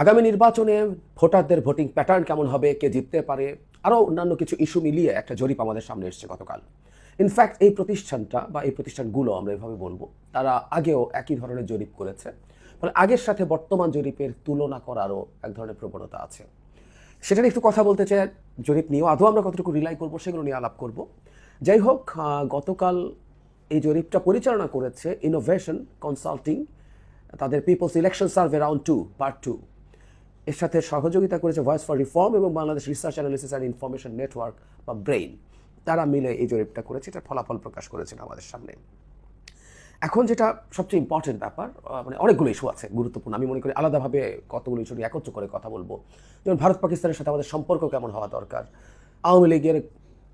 আগামী নির্বাচনে ভোটারদের ভোটিং প্যাটার্ন কেমন হবে, কে জিততে পারে, আরও অন্যান্য কিছু ইস্যু মিলিয়ে একটা জরিপ আমাদের সামনে এসেছে গতকাল। ইনফ্যাক্ট এই প্রতিষ্ঠানটা বা এই প্রতিষ্ঠানগুলো আমরা এভাবে বলবো, তারা আগেও একই ধরনের জরিপ করেছে। ফলে আগের সাথে বর্তমান জরিপের তুলনা করারও এক ধরনের প্রবণতা আছে। সেটা নিয়ে একটু কথা বলতে চাই। জরিপ নিয়েও আদৌ আমরা কতটুকু রিলাই করবো সেগুলো নিয়ে আলাপ করব। যাই হোক, গতকাল এই জরিপটা পরিচালনা করেছে ইনোভেশন কনসাল্টিং, তাদের People's Election Survey Round 2 Part 2। এর সাথে সহযোগিতা করেছে ভয়েস ফর রিফর্ম এবং Bangladesh Research Analysis and Information Network বা ব্রেইন। তারা মিলে এই জরিপটা করেছে, এটার ফলাফল প্রকাশ করেছেন আমাদের সামনে। এখন যেটা সবচেয়ে ইম্পর্টেন্ট ব্যাপার, মানে অনেকগুলো ইস্যু আছে গুরুত্বপূর্ণ, আমি মনে করি আলাদাভাবে কতগুলো ইস্যু নিয়ে একত্র করে কথা বলবো। যেমন ভারত পাকিস্তানের সাথে আমাদের সম্পর্ক কেমন হওয়া দরকার, আওয়ামী লীগের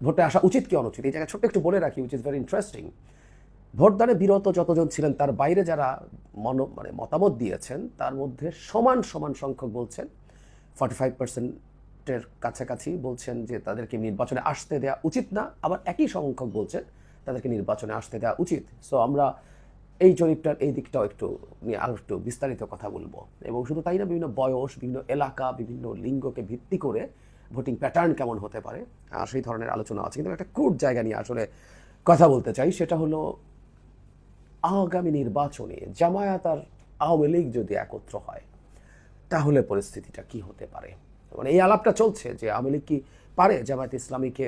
ভোটে আসা উচিত কি অনুচিত, এই জায়গায় ছোট্ট একটু বলে রাখি, উইচ ইজ ভেরি ইন্টারেস্টিং। ভোটদানে বিরত যতজন ছিলেন তার বাইরে যারা মতামত দিয়েছেন তার মধ্যে সমান সমান সংখ্যক বলছেন, 45%-এর কাছাকাছি বলছেন যে তাদেরকে নির্বাচনে আসতে দেওয়া উচিত না, আবার একই সংখ্যক বলছেন তাদেরকে নির্বাচনে আসতে দেওয়া উচিত। সো আমরা এই জরিপটার এই দিকটাও একটু নিয়ে আরও একটু বিস্তারিত কথা বলবো। এবং শুধু তাই না, বিভিন্ন বয়স, বিভিন্ন এলাকা, বিভিন্ন লিঙ্গকে ভিত্তি করে ভোটিং প্যাটার্ন কেমন হতে পারে সেই ধরনের আলোচনা আছে। কিন্তু একটা ক্রুড জায়গা নিয়ে আসলে কথা বলতে চাই, সেটা হলো আগামী নির্বাচনে জামায়াত আর আওয়ামী লীগ যদি একত্র হয় তাহলে পরিস্থিতিটা কি হতে পারে। মানে এই আলাপটা চলছে যে আওয়ামী লীগ কি পারে জামায়াত ইসলামীকে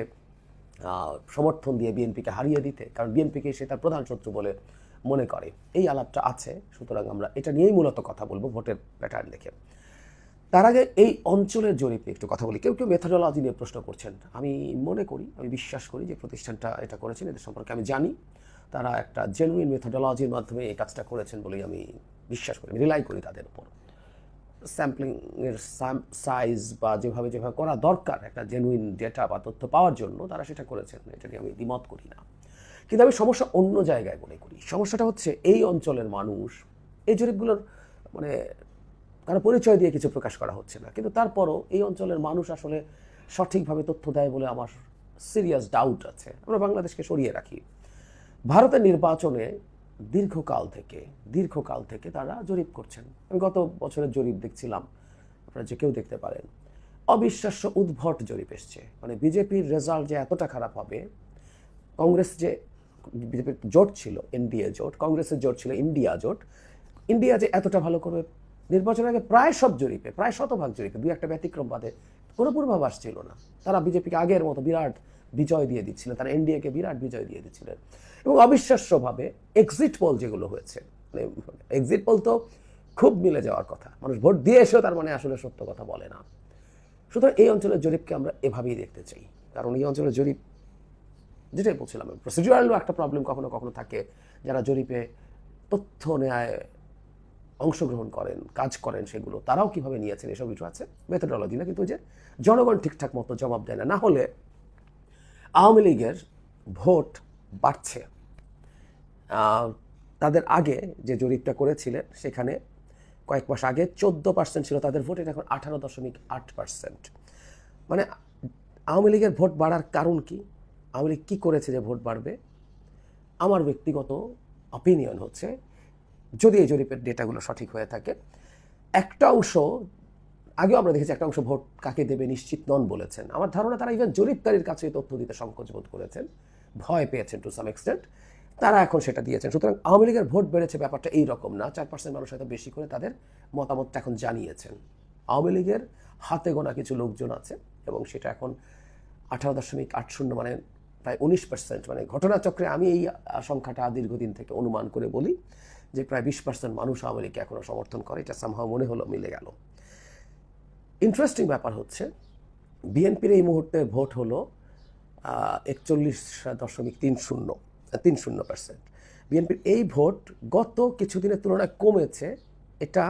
সমর্থন দিয়ে বিএনপিকে হারিয়ে দিতে, কারণ বিএনপিকে সে তার প্রধান শত্রু বলে মনে করে। এই আলাপটা আছে, সুতরাং আমরা এটা নিয়েই মূলত কথা বলবো ভোটের প্যাটার্ন দেখে। তার আগে এই অঞ্চলের জরিপ নিয়ে একটু কথা বলি। কেউ কেউ মেথোডোলজি নিয়ে প্রশ্ন করছেন। আমি মনে করি, আমি বিশ্বাস করি যে প্রতিষ্ঠানটা এটা করেছেন, এদের সম্পর্কে আমি জানি, তারা একটা জেনুইন মেথোডোলজির মাধ্যমে এই কাজটা করেছেন বলেই আমি বিশ্বাস করি, আমি রিলাই করি তাদের উপর। স্যাম্পলিংয়ের সাইজ বা যেভাবে যেভাবে করা দরকার একটা জেনুইন ডেটা বা তথ্য পাওয়ার জন্য তারা সেটা করেছেন, এটা নিয়ে আমি দ্বিমত করি না। কিন্তু আমি সমস্যা অন্য জায়গায় মনে করি। সমস্যাটা হচ্ছে এই অঞ্চলের মানুষ, এই জরিপগুলোর মানে কারো পরিচয় দিয়ে কিছু প্রকাশ করা হচ্ছে না, কিন্তু তারপরও এই অঞ্চলের মানুষ আসলে সঠিকভাবে তথ্য দেয় বলে আমার সিরিয়াস ডাউট আছে। আমরা বাংলাদেশকে সরিয়ে রাখি। ভারতের নির্বাচনে দীর্ঘকাল থেকে তারা জরিপ করছেন। আমি গত বছরের জরিপ দেখছিলাম, আপনারা যে কেউ দেখতে পারেন। অবিশ্বাস্য উদ্ভট জরিপ এসছে। মানে বিজেপির রেজাল্ট যে এতটা খারাপ হবে, কংগ্রেস যে বিজেপির জোট ছিল এনডিএ জোট, কংগ্রেসের জোট ছিল ইন্ডিয়া জোট, ইন্ডিয়া যে এতটা ভালো করবে নির্বাচনের আগে প্রায় সব জরিপে, প্রায় শতভাগ জরিপে, দুই একটা ব্যতিক্রম বাদে কোনো পূর্বাভাস ছিল না। তারা বিজেপিকে আগের মতো বিরাট বিজয় দিয়ে দিচ্ছিলেন, তারা এনডিএকে বিরাট বিজয় দিয়ে দিচ্ছিলেন। এবং অবিশ্বাস্যভাবে এক্সিট পোল যেগুলো হয়েছে, মানে এক্সিট পোল তো খুব মিলে যাওয়ার কথা, মানুষ ভোট দিয়ে এসেও তার মানে আসলে সত্য কথা বলে না। সুতরাং এই অঞ্চলের জরিপকে আমরা এভাবেই দেখতে চাই, কারণ এই অঞ্চলের জরিপ, যেটাই বলছিলাম, প্রসিডিউরালও একটা প্রবলেম কখনো কখনো থাকে। যারা জরিপে তথ্য নেয় অংশগ্রহণ করেন, কাজ করেন, সেগুলো তারাও কীভাবে নিয়েছেন এসব কিছু আছে, মেথোডোলজি না। কিন্তু যে জনগণ ঠিকঠাক মতো জবাব দেয় না, হলে আওয়ামী লীগের ভোট বাড়ছে। তাদের আগে যে জরিপটা করেছিলেন সেখানে কয়েক মাস আগে 14% ছিল তাদের ভোট, এটা এখন 18.8%। মানে আওয়ামী লীগের ভোট বাড়ার কারণ কি, আওয়ামী লীগ কী করেছে যে ভোট বাড়বে? আমার ব্যক্তিগত অপিনিয়ন হচ্ছে, যদি এই জরিপের ডেটাগুলো সঠিক হয়ে থাকে, একটা অংশ আগেও আমরা দেখেছি, একটা অংশ ভোট কাকে দেবে নিশ্চিত নন বলেছেন। আমার ধারণা তারা ইভেন জরিপকারীর কাছে তথ্য দিতে সংকোচ বোধ করেছেন, ভয় পেয়েছেন টু সাম এক্সটেন্ট, তারা এখন সেটা দিয়েছেন। সুতরাং আওয়ামী লীগের ভোট বেড়েছে ব্যাপারটা এইরকম না, 4% মানুষ হয়তো বেশি করে তাদের মতামতটা এখন জানিয়েছেন। আওয়ামী লীগের হাতে গোনা কিছু লোকজন আছে এবং সেটা এখন 18.80, মানে প্রায় 19%। মানে ঘটনাচক্রে আমি এই সংখ্যাটা দীর্ঘদিন থেকে অনুমান করে বলি যে প্রায় 20% মানুষ আওয়ামী লীগকে এখনও সমর্থন করে। এটা সামহাও মনে হলো মিলে গেল। ইন্টারেস্টিং ব্যাপার হচ্ছে, বিএনপির এই মুহূর্তে ভোট হলো 41.30%। বিএনপির এই ভোট গত কিছুদিনের তুলনায় কমেছে। এটা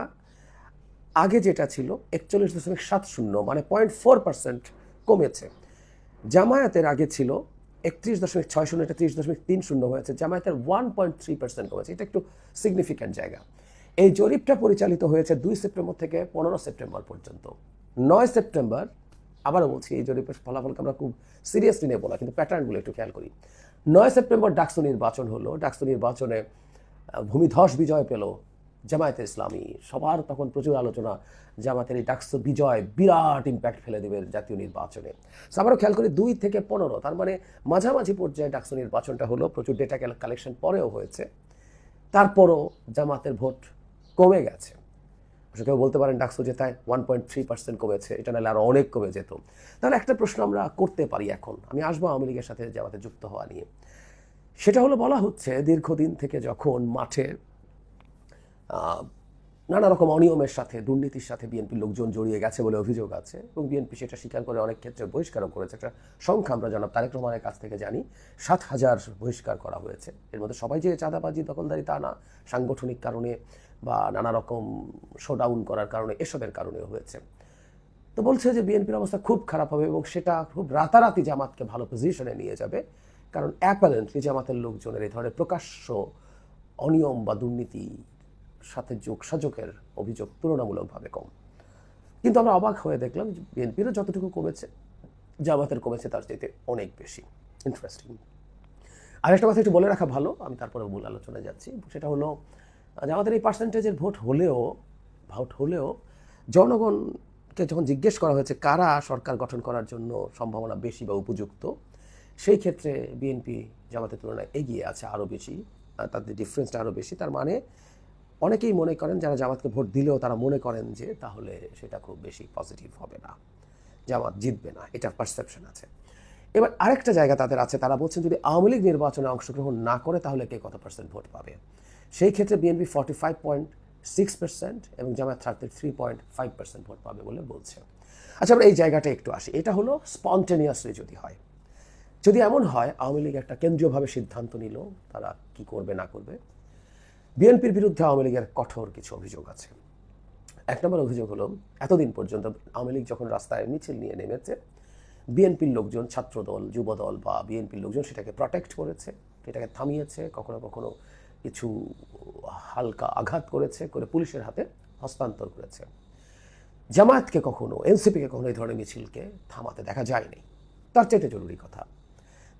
আগে যেটা ছিল 41.70, মানে 0.4% কমেছে। জামায়াতের আগে ছিল 31.60, এটা 30.30 হয়েছে। জামায়াতের 1.3% কমেছে, এটা একটু সিগনিফিক্যান্ট জায়গা। এই জরিপটা পরিচালিত হয়েছে 2 সেপ্টেম্বর থেকে 15 সেপ্টেম্বর পর্যন্ত। 9 সেপ্টেম্বর, আবারও বলছি, এই জরিপের ফলাফলকে আমরা খুব সিরিয়াসলি নেব না, কিন্তু প্যাটার্নগুলো একটু খেয়াল করি। 9 সেপ্টেম্বর ডাকসু নির্বাচন হলো। ডাকসু নির্বাচনে ভূমিধস বিজয় পেল জামায়াতে ইসলামী, সবার তখন প্রচুর আলোচনা জামায়াতের এই ডাকসু বিজয় বিরাট ইম্প্যাক্ট ফেলে দেবে জাতীয় নির্বাচনে। সো আমরাও খেয়াল করি 2 থেকে 15, তার মানে মাঝামাঝি পর্যায়ে ডাকসু নির্বাচনটা হলো, প্রচুর ডেটা কালেকশন পরেও হয়েছে, তারপরও জামাতের ভোট কমে গেছে। কেউ বলতে পারেন ডাকসু জেতায় 1.3% কমেছে, এটা নাহলে আরও অনেক কমে যেত। তাহলে একটা প্রশ্ন আমরা করতে পারি, এখন আমি আসবো আওয়ামী লীগের সাথে জামাতে যুক্ত হওয়া নিয়ে। সেটা হলো, বলা হচ্ছে দীর্ঘদিন থেকে যখন মাঠে নানা রকম অনিয়মের সাথে, দুর্নীতির সাথে বিএনপির লোকজন জড়িয়ে গেছে বলে অভিযোগ আছে, এবং বিএনপি সেটা স্বীকার করে অনেক ক্ষেত্রে বহিষ্কারও করেছে। একটা সংখ্যা আমরা জনাব তারেক রহমানের কাছ থেকে জানি, 7,000 বহিষ্কার করা হয়েছে। এর মধ্যে সবাই যে চাঁদাবাজি দখলদারি তা না, সাংগঠনিক কারণে বা নানা রকম শোডাউন করার কারণে, এসবের কারণেও হয়েছে। তো বলছে যে বিএনপির অবস্থা খুব খারাপ হবে এবং সেটা খুব রাতারাতি জামাতকে ভালো পজিশনে নিয়ে যাবে, কারণ অ্যাপারেন্টলি জামাতের লোকজনের এই ধরনের প্রকাশ্য অনিয়ম বা দুর্নীতি সাথে যোগসাযোগের অভিযোগ তুলনামূলকভাবে কম। কিন্তু আমরা অবাক হয়ে দেখলাম যে বিএনপিরও যতটুকু কমেছে, জামাতের কমেছে তার চাইতে অনেক বেশি। ইন্টারেস্টিং। আরেকটা কথা একটু বলে রাখা ভালো, আমি তারপরে মূল আলোচনায় যাচ্ছি। সেটা হলো, জামাতের এই পার্সেন্টেজের ভোট হলেও জনগণকে যখন জিজ্ঞেস করা হয়েছে কারা সরকার গঠন করার জন্য সম্ভাবনা বেশি বা উপযুক্ত, সেই ক্ষেত্রে বিএনপি জামাতের তুলনায় এগিয়ে আছে আরও বেশি, তাদের ডিফারেন্সটা আরও বেশি। তার মানে অনেকেই মনে করেন, যারা জামাতকে ভোট দিলেও তারা মনে করেন যে তাহলে সেটা খুব বেশি পজিটিভ হবে না, জামাত জিতবে না, এটা পারসেপশন আছে। এবার আরেকটা জায়গা তাদের আছে, তারা বলছেন যদি আওয়ামী লীগ নির্বাচনে অংশগ্রহণ না করে তাহলে কে কত পার্সেন্ট ভোট পাবে। সেই ক্ষেত্রে বিএনপি 45.6% এবং জামায়াত 33.5% ভোট পাবে বলে বলছে। আচ্ছা, আমরা এই জায়গাটা একটু আসি। এটা হলো স্পন্টেনিয়াসলি যদি হয়, যদি এমন হয় আওয়ামী লীগ একটা কেন্দ্রীয়ভাবে সিদ্ধান্ত নিল তারা কি করবে না করবে। বিএনপির বিরুদ্ধে আওয়ামী লীগের কঠোর কিছু অভিযোগ আছে। 1 নম্বর অভিযোগ হলো, এতদিন পর্যন্ত আওয়ামী লীগ যখন রাস্তায় মিছিল নিয়ে নেমেছে, বিএনপির লোকজন, ছাত্রদল, যুবদল বা বিএনপির লোকজন সেটাকে প্রটেক্ট করেছে, এটাকে থামিয়েছে, কখনো কখনো কিছু হালকা আঘাত করেছে, করে পুলিশের হাতে হস্তান্তর করেছে। জামায়াতকে কখনো, এনসিপিকে কখনো এই ধরনের মিছিলকে থামাতে দেখা যায়নি। তার চাইতে জরুরি কথা,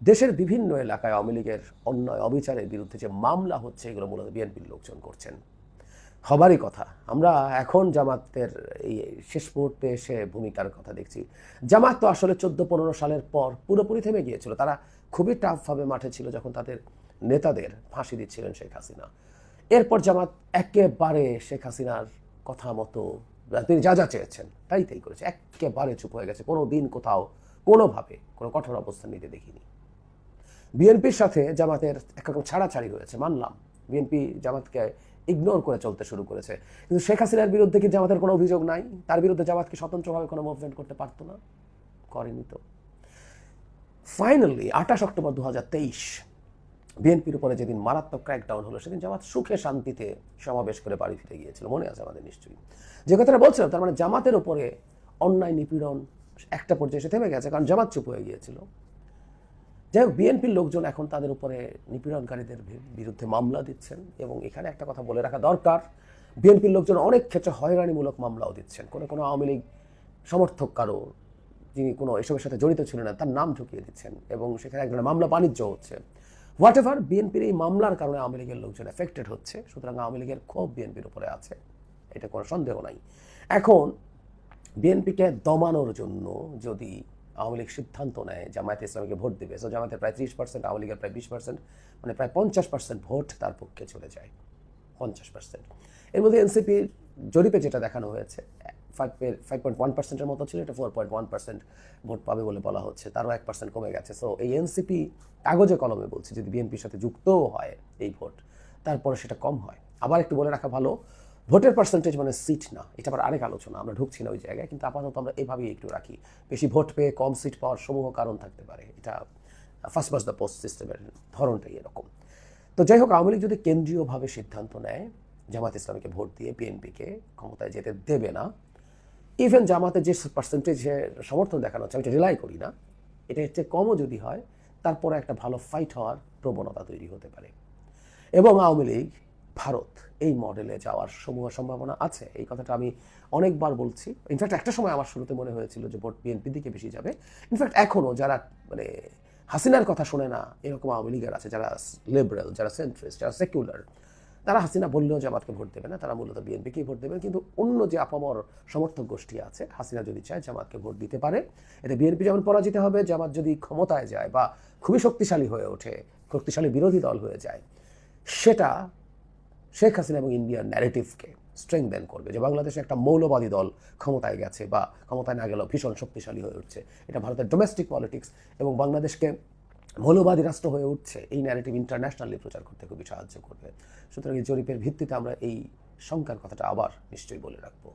দেশের বিভিন্ন এলাকায় আওয়ামী লীগের অন্যায় অবিচারের বিরুদ্ধে যে মামলা হচ্ছে, এগুলো মূলত বিএনপির লোকজন করছেন। হবারই কথা। আমরা এখন জামাতের এই শেষ মুহূর্তে এসে ভূমিকার কথা দেখছি। জামাত তো আসলে 14-15 সালের পর পুরোপুরি থেমে গিয়েছিল। তারা খুবই টাফভাবে মাঠে ছিল যখন তাদের নেতাদের ফাঁসি দিচ্ছিলেন শেখ হাসিনা। এরপর জামাত একেবারে শেখ হাসিনার কথা মতো তিনি যা যা চেয়েছেন তাই করেছে, একেবারে চুপ হয়ে গেছে। কোনো দিন কোথাও কোনোভাবে কোনো কঠোর অবস্থান নিতে দেখিনি। বিএনপির সাথে জামাতের একরকম ছাড়াছাড়ি হয়েছে, মানলাম। বিএনপি জামাতকে ইগনোর করে চলতে শুরু করেছে, কিন্তু শেখ হাসিনার বিরুদ্ধে কি জামাতের কোনো অভিযোগ নাই? তার বিরুদ্ধে জামাতকে স্বতন্ত্রভাবে কোনো মুভমেন্ট করতে পারতো না? করেনি তো। ফাইনালি 28 অক্টোবর 2023 বিএনপির উপরে যেদিন মারাত্মক ক্র্যাকডাউন হলো, সেদিন জামাত সুখে শান্তিতে সমাবেশ করে বাড়ি ফিরে গিয়েছিল, মনে আছে আমাদের নিশ্চয়ই। যে কথাটা বলছিলাম, তার মানে জামাতের উপরে অন্যায় নিপীড়ন একটা পর্যায়ে এসে থেমে গেছে, কারণ জামাত চুপ হয়ে গিয়েছিল। যাই হোক, বিএনপির লোকজন এখন তাদের উপরে নিপীড়নকারীদের বিরুদ্ধে মামলা দিচ্ছেন, এবং এখানে একটা কথা বলে রাখা দরকার, বিএনপির লোকজন অনেক ক্ষেত্রে হয়রানিমূলক মামলাও দিচ্ছেন। কোনো আওয়ামী লীগ সমর্থক কারো, যিনি কোনো এসবের সাথে জড়িত ছিলেন না, তার নাম ঢুকিয়ে দিচ্ছেন, এবং সেখানে এক ধরনের মামলা বাণিজ্য হচ্ছে। হোয়াট এভার, বিএনপির এই মামলার কারণে আওয়ামী লীগের লোকজন এফেক্টেড হচ্ছে, সুতরাং আওয়ামী লীগের ক্ষোভ বিএনপির উপরে আছে, এটা কোনো সন্দেহ নাই। এখন বিএনপিকে দমানোর জন্য যদি আওয়ামী লীগ সিদ্ধান্ত নেয় জামায়াতে ইসলামীকে ভোট দেবে, সো জামায়াতের প্রায় 30%, আওয়ামী লীগের প্রায় 20%, মানে প্রায় 50% ভোট তার পক্ষে চলে যায়। 50%। এর মধ্যে এনসিপির জরিপে যেটা দেখানো হয়েছে, 5.1%-এর মতো ছিল, এটা 4.1% ভোট পাবে বলে বলা হচ্ছে, তারও 1% কমে গেছে। সো এই এনসিপি কাগজে কলমে বলছে যদি বিএনপির সাথে যুক্তও হয় এই ভোট, তারপরে সেটা কম হয়। আবার একটু বলে রাখা ভালো, ভোটের পার্সেন্টেজ মানে সিট না, এটা আবার আরেক আলোচনা, আমরা ঢুকছি না ওই জায়গায়, কিন্তু আপাতত আমরা এভাবেই একটু রাখি। বেশি ভোট পেয়ে কম সিট পাওয়ার সমূহ কারণ থাকতে পারে, এটা ফার্স্ট পাস্ট দ্য পোস্ট সিস্টেমের ধরনটাই এরকম। তো যাই হোক, আওয়ামী লীগ যদি কেন্দ্রীয়ভাবে সিদ্ধান্ত নেয় জামাত ইসলামীকে ভোট দিয়ে বিএনপিকে ক্ষমতায় যেতে দেবে না, ইভেন জামাতের যে পার্সেন্টেজে সমর্থন দেখানো হচ্ছে, আমি এটা রিলাই করি না, এটা হচ্ছে কমও যদি হয়, তারপরে একটা ভালো ফাইট হওয়ার প্রবণতা তৈরি হতে পারে, এবং আওয়ামী লীগ ভারত এই মডেলে যাওয়ার সমূহ সম্ভাবনা আছে। এই কথাটা আমি অনেকবার বলছি। ইনফ্যাক্ট একটা সময় আমার শুরুতে মনে হয়েছিল যে ভোট বিএনপির দিকে বেশি যাবে। ইনফ্যাক্ট এখনও যারা মানে হাসিনার কথা শোনে না এরকম আওয়ামী লীগের আছে, যারা লিবারেল, যারা সেন্ট্রিস্ট, যারা সেকুলার, তারা হাসিনা বললেও জামাতকে ভোট দেবে না, তারা মূলত বিএনপিকেই ভোট দেবেন। কিন্তু অন্য যে আপামর সমর্থক গোষ্ঠী আছে, হাসিনা যদি চায় জামাতকে ভোট দিতে পারে। এতে বিএনপি যেমন পরাজিত হবে, জামাত যদি ক্ষমতায় যায় বা খুবই শক্তিশালী হয়ে ওঠে, শক্তিশালী বিরোধী দল হয়ে যায়, সেটা শেখ হাসিনা এবং ইন্ডিয়ার ন্যারেটিভকে স্ট্রেংথেন করবে যে বাংলাদেশে একটা মৌলবাদী দল ক্ষমতায় গেছে বা ক্ষমতায় না গেলেও ভীষণ শক্তিশালী হয়ে উঠছে। এটা ভারতের ডোমেস্টিক পলিটিক্স এবং বাংলাদেশকে মৌলবাদী রাষ্ট্র হয়ে উঠছে, এই ন্যারেটিভ ইন্টারন্যাশনালি প্রচার করতে খুবই সাহায্য করবে। সুতরাং এই জরিপের ভিত্তিতে আমরা এই শঙ্কার কথাটা আবার নিশ্চয়ই বলে রাখবো।